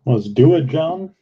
Let's do it, John.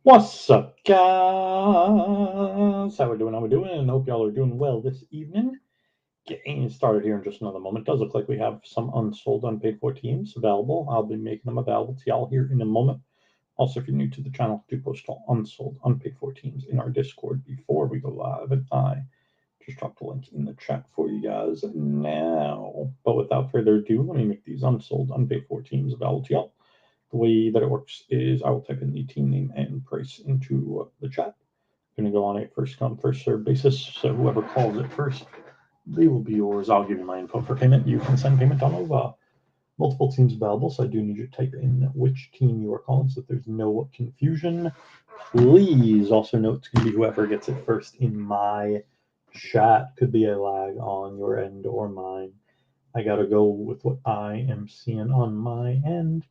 What's up, guys? How we doing? How we doing? And hope y'all are doing well this evening. Getting started here in just another moment. Does look like we have some unsold, unpaid for teams available. I'll be making them available to y'all here in a moment. Also, if you're new to the channel, do post all unsold, unpaid for teams in our Discord before we go live. And I just dropped a link in the chat for you guys now. But without further ado, let me make these unsold, unpaid for teams available to y'all. The way that it works is I will type in the team name and price into the chat. I'm going to go on a first come, first serve basis. So whoever calls it first, they will be yours. I'll give you my info for payment. You can send payment on over. Multiple teams available, so I do need you to type in which team you are calling so that there's no confusion. Please also note it's going to be whoever gets it first in my chat. Could be a lag on your end or mine. I got to go with what I am seeing on my end.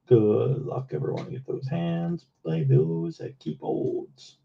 Good luck, everyone. Get those hands, play those at keyboards.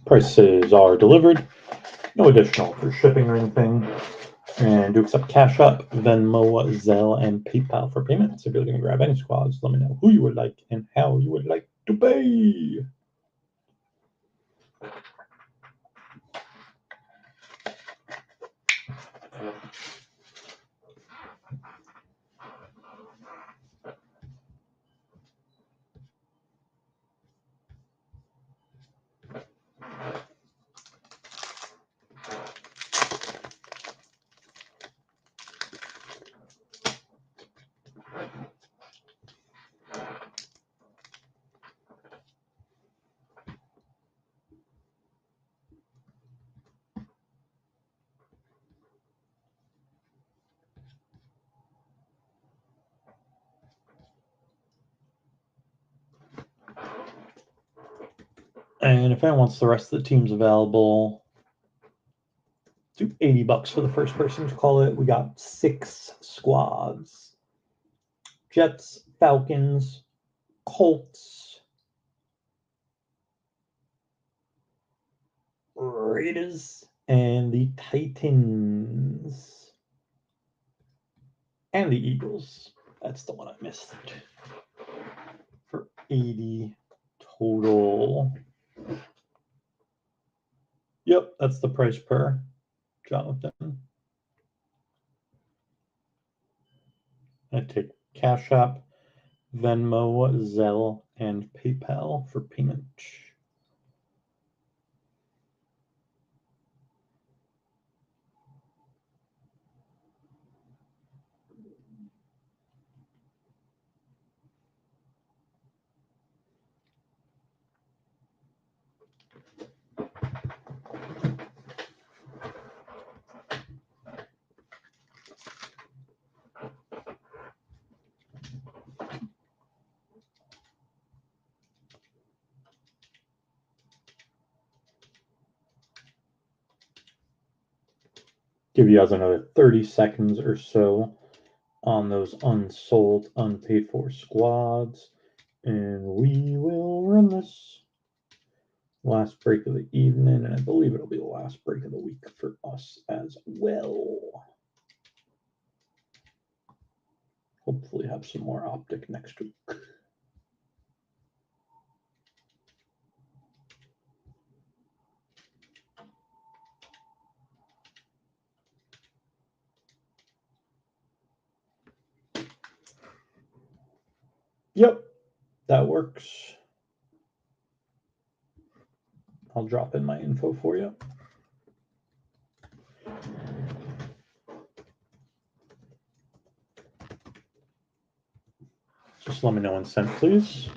Prices are delivered. No additional for shipping or anything. And do accept Cash App, Venmo, Zelle, and PayPal for payments. If you're looking to grab any squads, let me know who you would like and how you would like to pay. And if anyone wants the rest of the teams available, do $80 for the first person to call it. We got 6 squads: Jets, Falcons, Colts, Raiders, and the Titans, and the Eagles. That's the one I missed. For 80 total. Yep, that's the price per Jonathan. I take Cash App, Venmo, Zelle, and PayPal for payment. Give you guys another 30 seconds or so on those unsold, unpaid for squads, and we will run this last break of the evening, and I believe it'll be the last break of the week for us as well. Hopefully have some more Optic next week. Yep, that works. I'll drop in my info for you. Just let me know when sent, please.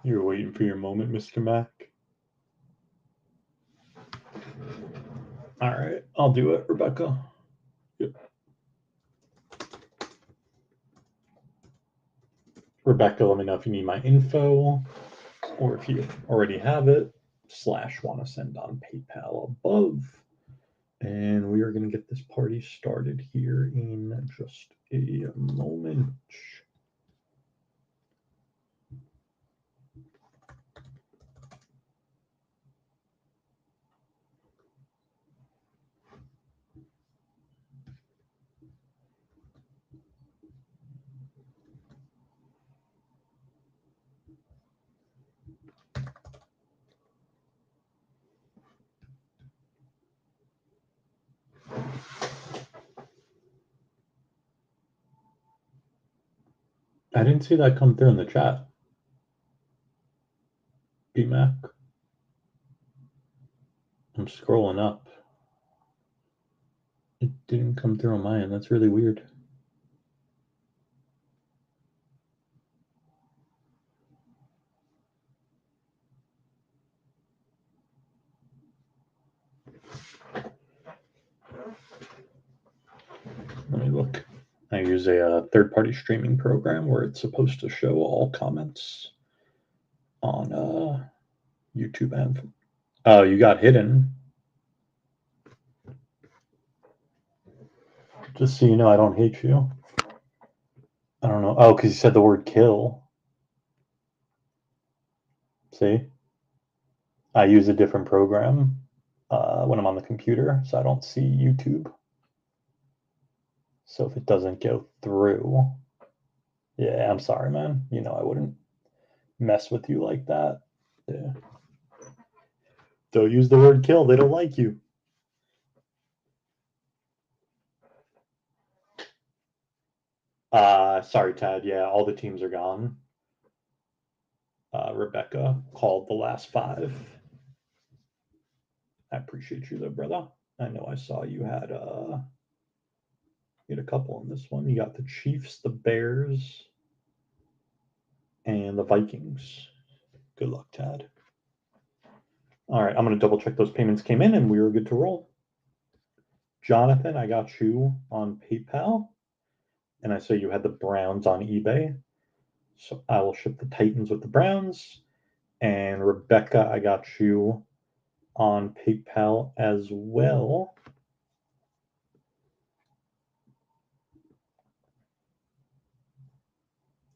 You're waiting for your moment, Mr. Mac. All right, I'll do it, Rebecca. Yep. Rebecca, let me know if you need my info or if you already have it, / want to send on PayPal above. And we are going to get this party started here in just a moment. I didn't see that come through in the chat. BMac. I'm scrolling up. It didn't come through on my end. That's really weird. Let me look. I use a third-party streaming program where it's supposed to show all comments on YouTube and oh, you got hidden. Just so you know, I don't hate you. I don't know. Oh, because you said the word kill. See? I use a different program when I'm on the computer, so I don't see YouTube. So if it doesn't go through, yeah, I'm sorry, man. You know I wouldn't mess with you like that. Yeah. Don't use the word kill. They don't like you. Sorry, Tad. Yeah, all the teams are gone. Rebecca called the last 5. I appreciate you, though, brother. I know I saw you had a couple on this one. You got the Chiefs, the Bears, and the Vikings. Good luck, Tad. All right, I'm going to double check those payments came in, and we were good to roll. Jonathan, I got you on PayPal, and I saw you had the Browns on eBay. So I will ship the Titans with the Browns. And Rebecca, I got you on PayPal as well.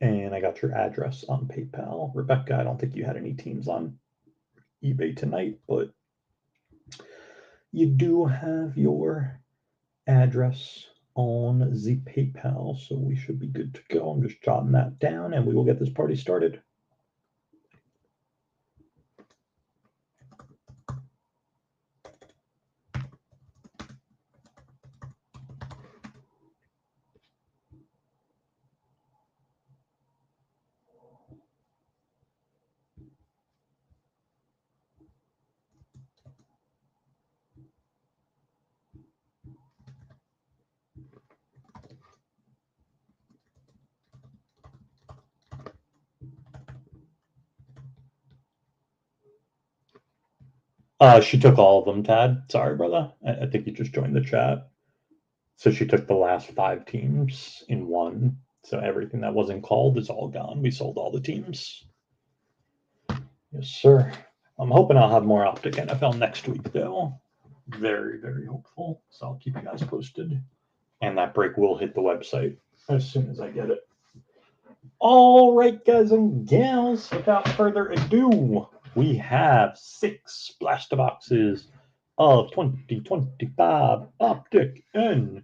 And I got your address on PayPal. Rebecca, I don't think you had any teams on eBay tonight, but you do have your address on the PayPal, so we should be good to go. I'm just jotting that down, and we will get this party started. She took all of them, Tad. Sorry, brother. I think you just joined the chat. So she took the last 5 teams in one. So everything that wasn't called is all gone. We sold all the teams. Yes, sir. I'm hoping I'll have more Optic NFL next week, though. Very, very hopeful. So I'll keep you guys posted. And that break will hit the website as soon as I get it. All right, guys and gals, without further ado, we have 6 blaster boxes of 2025 Optic NFL.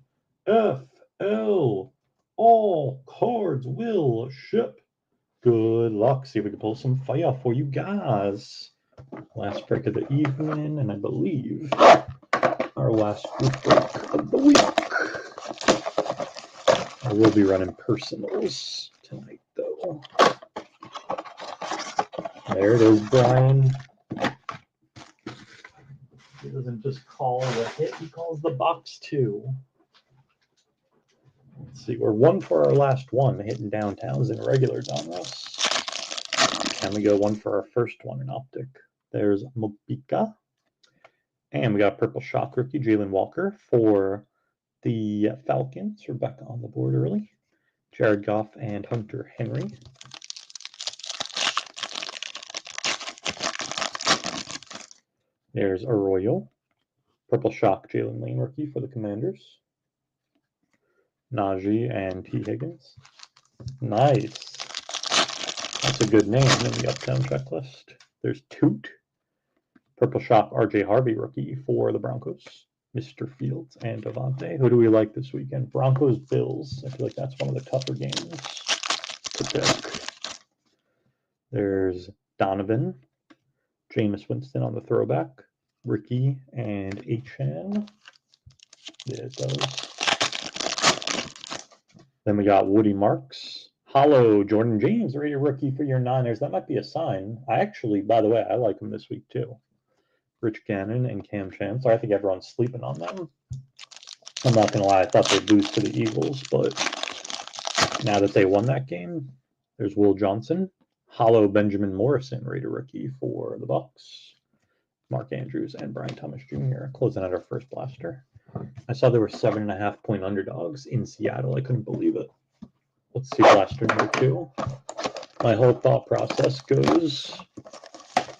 All cards will ship. Good luck. See if we can pull some fire for you guys. Last break of the evening, and I believe our last group break of the week. I will be running personals tonight, though. There it is, Brian. He doesn't just call it a hit, he calls the box too. Let's see, we're 1 for our last one, hitting downtowns in regular genres. And we go 1 for our first one in Optic. There's Mobika. And we got Purple Shock rookie, Jalen Walker, for the Falcons. Rebecca on the board early. Jared Goff and Hunter Henry. There's Arroyo. Purple Shock, Jalen Lane rookie for the Commanders. Najee and T. Higgins. Nice. That's a good name in the Uptown checklist. There's Toot. Purple Shock, RJ Harvey rookie for the Broncos. Mr. Fields and Devontae. Who do we like this weekend? Broncos, Bills. I feel like that's one of the tougher games to pick. There's Donovan. Jameis Winston on the throwback. Ricky and Achan. There it goes. Then we got Woody Marks. Hollow, Jordan James, rated rookie for your Niners. That might be a sign. I actually, by the way, I like him this week too. Rich Gannon and Cam Chancellor. I think everyone's sleeping on them. I'm not going to lie. I thought they'd lose to the Eagles, but now that they won that game, there's Will Johnson. Hollow, Benjamin Morrison, rated rookie for the Bucs. Mark Andrews and Brian Thomas Jr. closing out our first blaster. I saw there were 7.5-point underdogs in Seattle. I couldn't believe it. Let's see blaster number 2. My whole thought process goes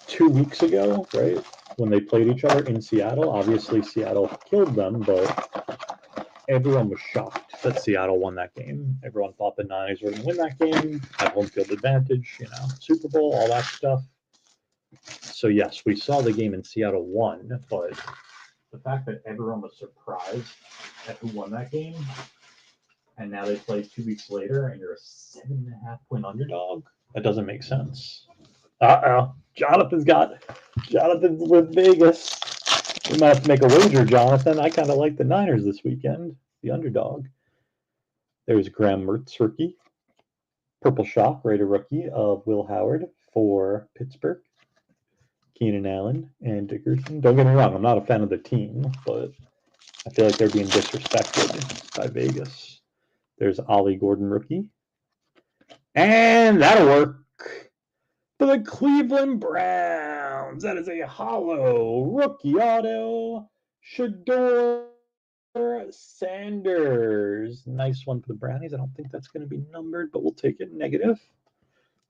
2 weeks ago, right? When they played each other in Seattle. Obviously, Seattle killed them, but everyone was shocked that Seattle won that game. Everyone thought the Niners were going to win that game, have home field advantage, Super Bowl, all that stuff. So, yes, we saw the game in Seattle won, but the fact that everyone was surprised at who won that game, and now they play 2 weeks later, and you're a 7.5-point underdog, that doesn't make sense. Uh-oh. Jonathan's with Vegas. We might have to make a wager, Jonathan. I kind of like the Niners this weekend, the underdog. There's Graham Mertz, rookie. Purple Shock, rated rookie of Will Howard for Pittsburgh. Keenan Allen and Dickerson. Don't get me wrong, I'm not a fan of the team, but I feel like they're being disrespected by Vegas. There's Ollie Gordon rookie. And that'll work. For the Cleveland Browns, that is a hollow rookie auto. Shador Sanders. Nice one for the Brownies. I don't think that's going to be numbered, but we'll take it negative.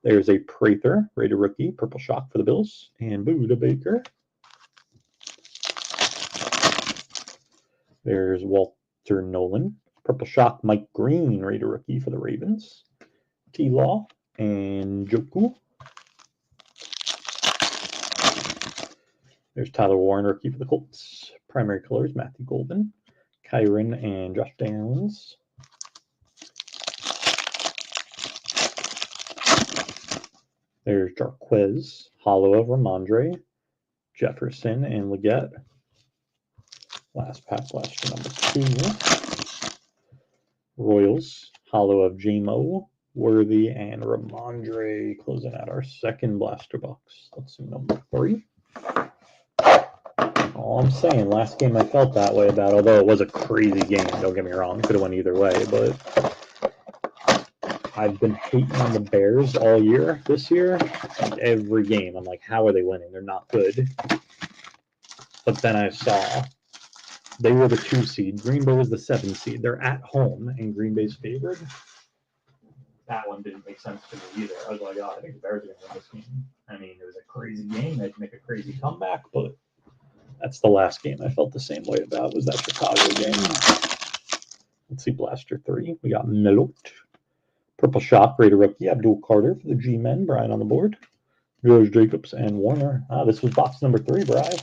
There's a Prather, rated rookie, purple shock for the Bills. And Buda Baker. There's Walter Nolan, purple shock, Mike Green, rated rookie for the Ravens. T-Law and Joku. There's Tyler Warren, rookie for the Colts. Primary colors, Matthew Golden, Kyron, and Josh Downs. There's Jarquez, hollow of Ramondre, Jefferson, and Leggett. Last pack, blaster number 2. Royals, hollow of J-Mo, Worthy, and Ramondre. Closing out our second blaster box. Let's see number 3. All I'm saying, last game I felt that way about, although it was a crazy game, don't get me wrong, it could have went either way, but I've been hating on the Bears all year this year. Like every game, I'm like, how are they winning? They're not good. But then I saw they were the 2 seed. Green Bay was the 7 seed. They're at home, and Green Bay's favored. That one didn't make sense to me either. I was like, oh, I think the Bears are going to win this game. I mean, it was a crazy game. They'd make a crazy comeback, but that's the last game I felt the same way about, was that Chicago game. Let's see, blaster 3. We got Melot. Purple shock, rated rookie, Abdul Carter for the G-Men. Brian on the board. George Jacobs and Warner. This was box number 3, Brian.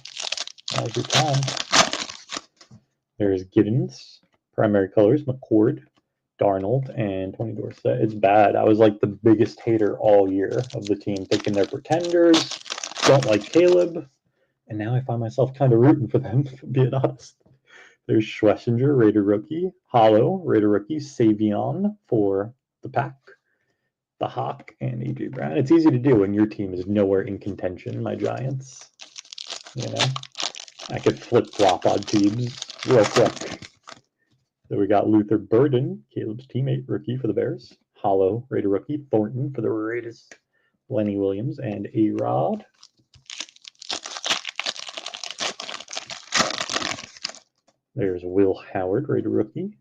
That was your time. There's Giddens. Primary colors, McCord, Darnold, and Tony Dorsett. It's bad. I was like the biggest hater all year of the team, thinking they're pretenders, don't like Caleb, and now I find myself kind of rooting for them, being honest. There's Schlesinger, rated rookie, hollow, rated rookie, Savion for the Pack, the Hawk, and A.J. Brown. It's easy to do when your team is nowhere in contention, my Giants. You know, I could flip-flop on teams real quick. So we got Luther Burden, Caleb's teammate, rookie for the Bears. Hollow, rated rookie, Thornton for the Raiders. Lenny Williams and A-Rod. There's Will Howard, rated rookie.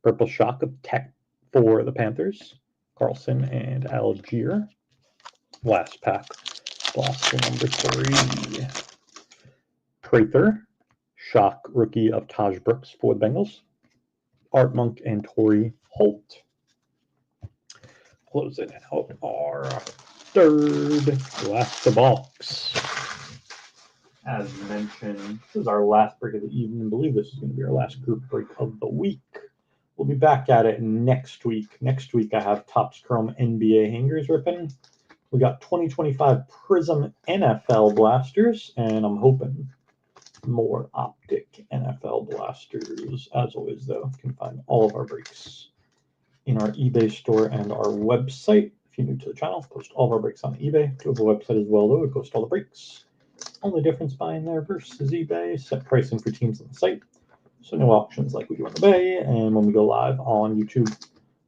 Purple shock of Tech for the Panthers. Carlson and Algier. Last pack, blaster number 3. Prather, shock rookie of Taj Brooks for the Bengals. Art Monk and Torrey Holt. Closing out our third blaster box. As mentioned, this is our last break of the evening. I believe this is going to be our last group break of the week. We'll be back at it next week. Next week, I have Topps Chrome NBA hangers ripping. We got 2025 Prism NFL blasters, and I'm hoping more Optic NFL blasters. As always, though, you can find all of our breaks in our eBay store and our website. If you're new to the channel, post all of our breaks on eBay. Do have a website as well, though. We post all the breaks. Only difference buying there versus eBay. Set pricing for teams on the site. So no auctions like we do on the Bay. And when we go live on YouTube,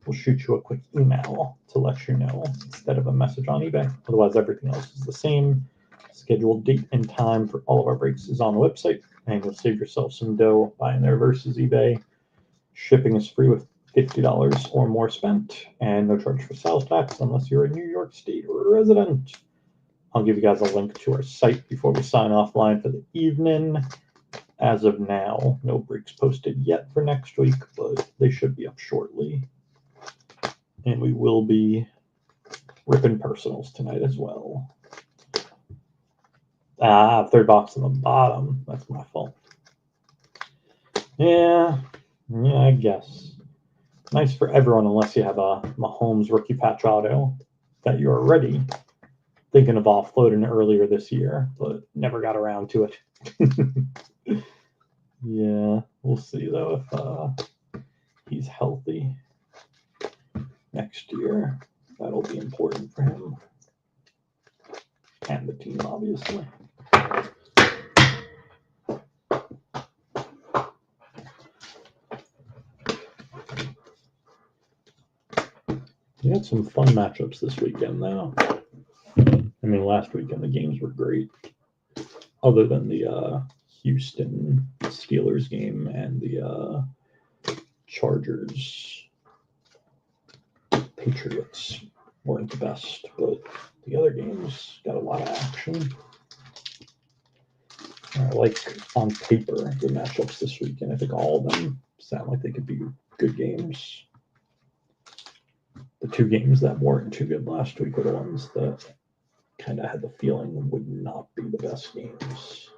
we'll shoot you a quick email to let you know instead of a message on eBay. Otherwise, everything else is the same. Scheduled date and time for all of our breaks is on the website, and you'll save yourself some dough buying there versus eBay. Shipping is free with $50 or more spent, and no charge for sales tax unless you're a New York State resident. I'll give you guys a link to our site before we sign offline for the evening. As of now, no breaks posted yet for next week, but they should be up shortly. And we will be ripping personals tonight as well. Third box on the bottom. That's my fault. Yeah, I guess. Nice for everyone unless you have a Mahomes rookie patch auto that you're already thinking of offloading earlier this year, but never got around to it. Yeah, we'll see though if he's healthy next year. That'll be important for him and the team, obviously. We had some fun matchups this weekend, though. I mean, last weekend the games were great, other than the Houston Steelers game and the Chargers Patriots weren't the best, but the other games got a lot of action. Like on paper, the matchups this weekend, I think all of them sound like they could be good games. The two games that weren't too good last week were the ones that kind of had the feeling would not be the best games.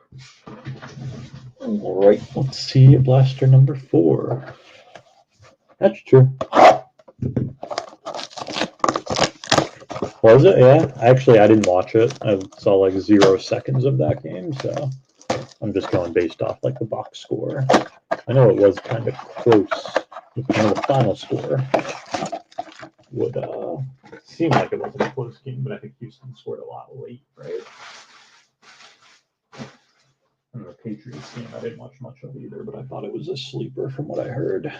All right, let's see blaster number 4. That's true. Was it? Yeah. Actually, I didn't watch it. I saw like 0 seconds of that game, so I'm just going based off like the box score. I know it was kind of close. Kind of the final score would seem like it wasn't a close game, but I think Houston scored a lot late, right? And the Patriots game I didn't watch much of either, but I thought it was a sleeper from what I heard.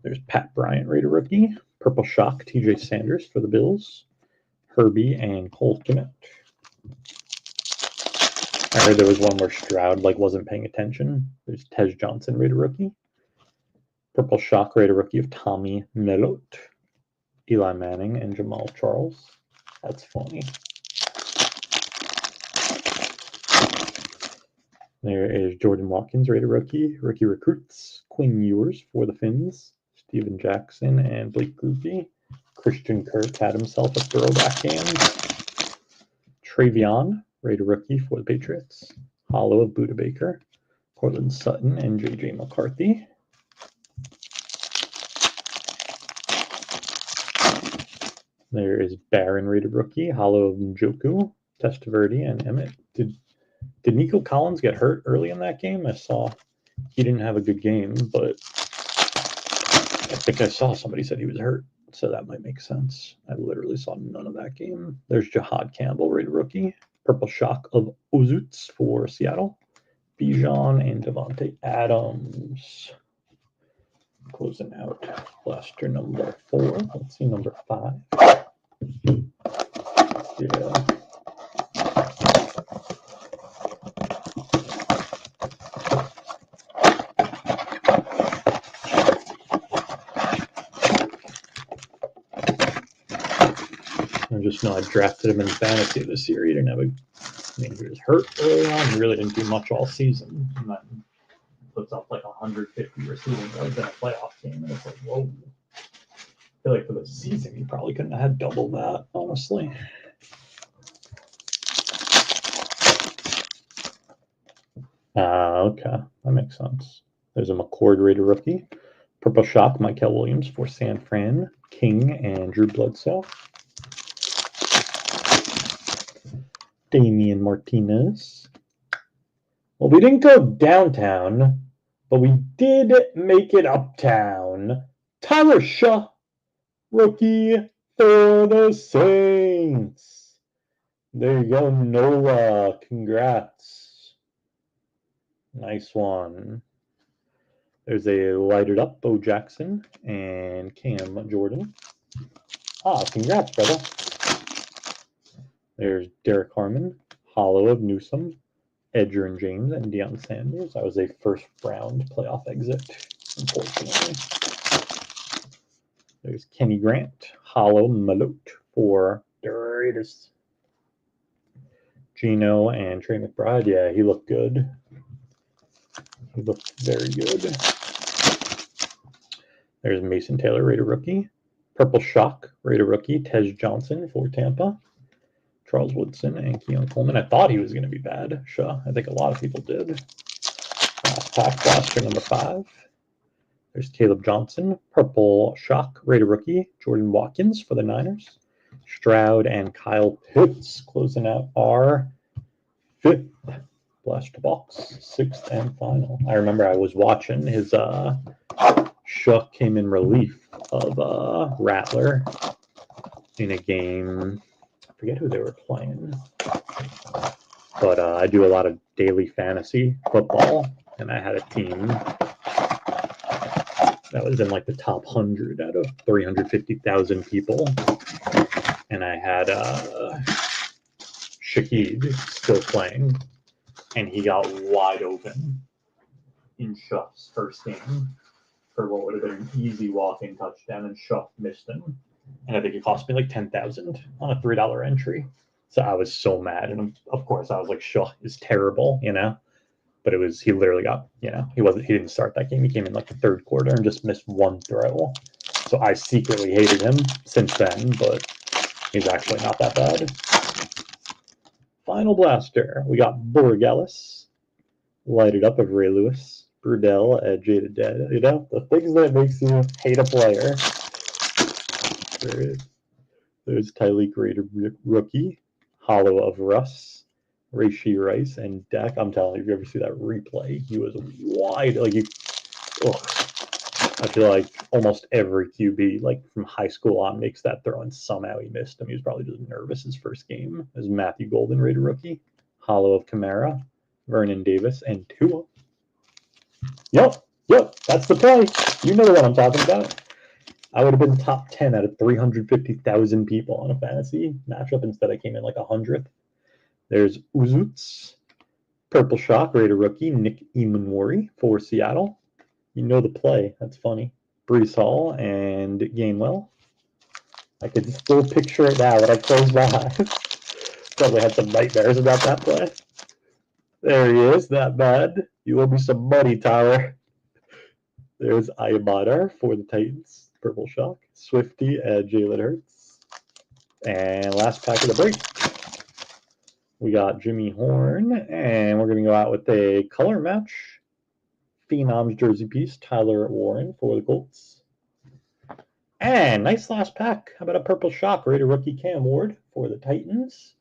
There's Pat Bryant, Raider rookie. Purple Shock, TJ Sanders for the Bills. Herbie and Cole Kmet. I heard there was one where Stroud wasn't paying attention. There's Tej Johnson, Raider rookie. Purple Shock, Raider rookie of Tommy Melot. Eli Manning and Jamal Charles. That's funny. There is Jordan Watkins, Raider rookie. Rookie recruits. Quinn Ewers for the Finns. Steven Jackson and Blake Grupe. Christian Kirk had himself a throwback game. Travion, Raider rookie for the Patriots. Hollow of Buda Baker. Cortland Sutton and J.J. McCarthy. There is Barron, Raider rookie. Hollow of Njoku, Testaverde, and Emmett. Did Nico Collins get hurt early in that game? I saw he didn't have a good game, but I think I saw somebody said he was hurt, so that might make sense. I literally saw none of that game. There's Jahad Campbell, Raider rookie. Purple Shock of Ozutz for Seattle. Bijan and Devontae Adams. Closing out blaster number 4. Let's see number 5. Yeah. I just know I drafted him in fantasy this year. He didn't have he was hurt early on. He really didn't do much all season. And then puts up 150 receiving yards in a playoff game. And it's like, whoa. I feel like for the season, he probably couldn't have had double that, honestly. Okay. That makes sense. There's a McCord Raider rookie. Purple Shock, Michael Williams for San Fran. King and Drew Bledsoe. Damian Martinez. Well, we didn't go downtown, but we did make it uptown. Tyler Shaw, rookie for the Saints. There you go, Noah. Congrats. Nice one. There's a lighted up Bo Jackson and Cam Jordan. Congrats, brother. There's Derek Harmon, Hollow of Newsom, Edgerrin James, and Deion Sanders. That was a first round playoff exit, unfortunately. There's Kenny Grant, Hollow Malot for the Raiders. Gino and Trey McBride. Yeah, he looked good. He looked very good. There's Mason Taylor, Raider rookie. Purple Shock, Raider rookie. Tej Johnson for Tampa. Charles Woodson and Keon Coleman. I thought he was going to be bad. Sure. I think a lot of people did. Last pack, blaster number 5. There's Caleb Johnson, Purple Shock, Raider rookie. Jordan Watkins for the Niners. Stroud and Kyle Pitts closing out our 5th blaster box, 6th and final. I remember I was watching his Shuck came in relief of Rattler in a game. I forget who they were playing, but I do a lot of daily fantasy football, and I had a team That was in like the top 100 out of 350,000 people. And I had Shaquille still playing, and he got wide open in Shuff's first game for what would have been an easy walk-in touchdown, and Shuff missed him. And I think it cost me like $10,000 on a $3 entry. So I was so mad. And of course, I was like, Shuff is terrible, you know? But he literally got, you know, he didn't start that game. He came in like the third quarter and just missed one throw. So I secretly hated him since then, but he's actually not that bad. Final blaster. We got Borgalis, lighted up of Ray Lewis, Brudell at Jaded Dead. You know, the things that makes you hate a player. There's Tyleek Raider rookie, Hollow of Russ, Rashee Rice, and Dak. I'm telling you, if you ever see that replay, he was wide. Like, I feel like almost every QB, like from high school on, makes that throw, and somehow he missed him. He was probably just nervous his first game. As Matthew Golden, Raider rookie, Hollow of Kamara, Vernon Davis, and Tua. Yep, that's the play. You know the one I'm talking about. I would have been top 10 out of 350,000 people on a fantasy matchup. Instead, I came in like 100th. There's Uzutz, Purple Shock, Raider rookie, Nick Emanwari for Seattle. You know the play. That's funny. Brees Hall and Gainwell. I could still picture it now when I close my eyes. Probably had some nightmares about that play. There he is. That bad. You owe me some money, Tyler. There's Ayabadar for the Titans. Purple Shock. Swifty at Jalen Hurts. And last pack of the break. We got Jimmy Horn. And we're going to go out with a color match. Phenom's jersey piece. Tyler Warren for the Colts. And nice last pack. How about a Purple Shock Raider rookie Cam Ward for the Titans.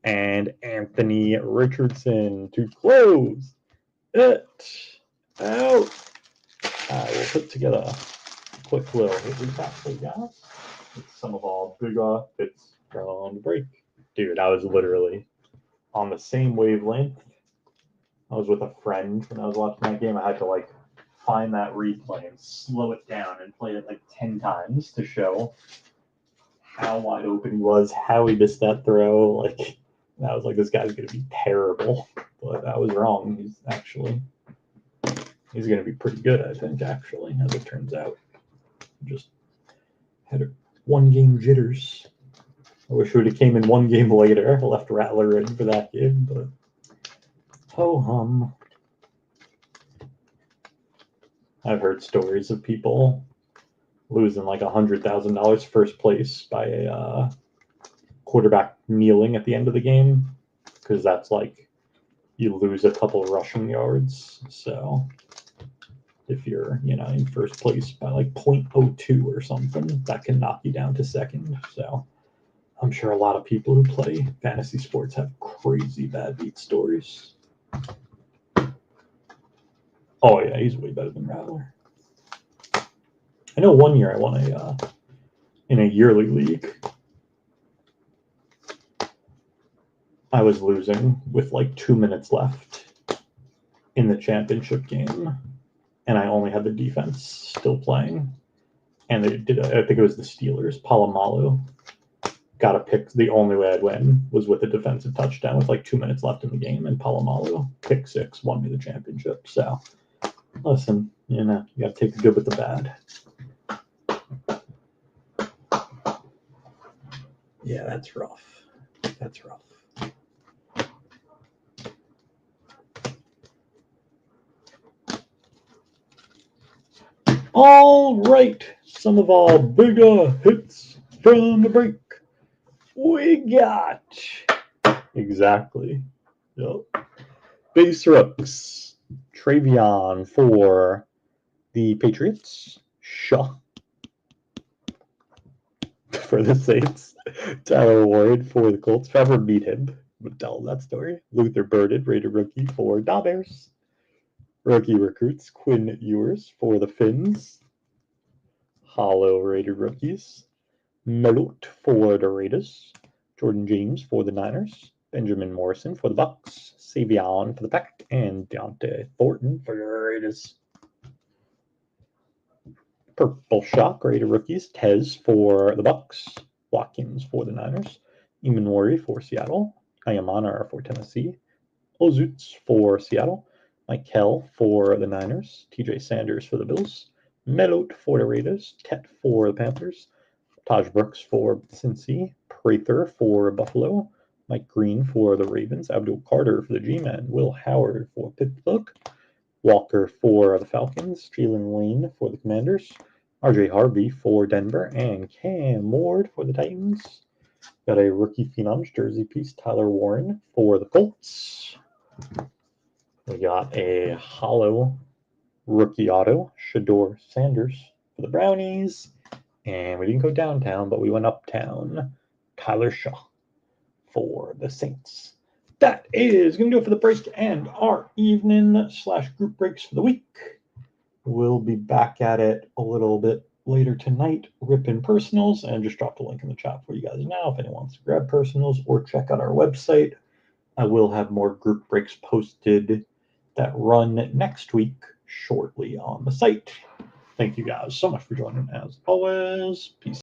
And Anthony Richardson to close it out. I will put together a quick little hit recap for you guys. With some of our bigger hits from the break. Dude, I was literally on the same wavelength. I was with a friend when I was watching that game. I had to like find that replay and slow it down and play it like 10 times to show how wide open he was, how he missed that throw. Like, I was like, this guy's going to be terrible. But I was wrong. He's going to be pretty good, I think, actually, as it turns out. Just had a one-game jitters. I wish we would have came in one game later. Left Rattler in for that game, but ho-hum. I've heard stories of people losing like $100,000 first place by a quarterback kneeling at the end of the game, because that's like you lose a couple rushing yards. So if you're, in first place by like 0.02 or something, that can knock you down to second. So I'm sure a lot of people who play fantasy sports have crazy bad beat stories. Oh yeah, he's way better than Rattler. I know one year I won in a yearly league. I was losing with like 2 minutes left in the championship game, and I only had the defense still playing. And they did, I think it was the Steelers. Palomalu got a pick. The only way I'd win was with a defensive touchdown with like 2 minutes left in the game, and Palomalu, pick six, won me the championship. So, listen, you got to take the good with the bad. Yeah, that's rough. That's rough. All right, some of our bigger hits from the break. We got exactly. Yep. Base Rooks. Travion for the Patriots. Shaw for the Saints. Tyler Ward for the Colts. Trevor beat him, but tell that story. Luther Burden, Raider rookie for Da Bears. Rookie recruits. Quinn Ewers for the Finns. Hollow Raider rookies. Melot for the Raiders. Jordan James for the Niners. Benjamin Morrison for the Bucks. Savion for the Pack. And Deontay Thornton for the Raiders. Purple Shock, rated rookies. Tez for the Bucks. Watkins for the Niners. Imanwari for Seattle. Ayamanar for Tennessee. Ozutz for Seattle. Michael for the Niners. TJ Sanders for the Bills. Melot for the Raiders. Tet for the Panthers. Taj Brooks for Cincy. Prather for Buffalo. Mike Green for the Ravens. Abdul Carter for the G-Men. Will Howard for Pittsburgh. Walker for the Falcons. Jalen Lane for the Commanders. RJ Harvey for Denver. And Cam Ward for the Titans. Got a rookie Phenoms jersey piece. Tyler Warren for the Colts. We got a hollow rookie auto. Shador Sanders for the Brownies. And we didn't go downtown, but we went uptown. Tyler Shaw for the Saints. That is going to do it for the break and our evening / group breaks for the week. We'll be back at it a little bit later tonight, ripping personals, and just dropped a link in the chat for you guys now if anyone wants to grab personals or check out our website. I will have more group breaks posted that run next week shortly on the site. Thank you guys so much for joining as always. Peace.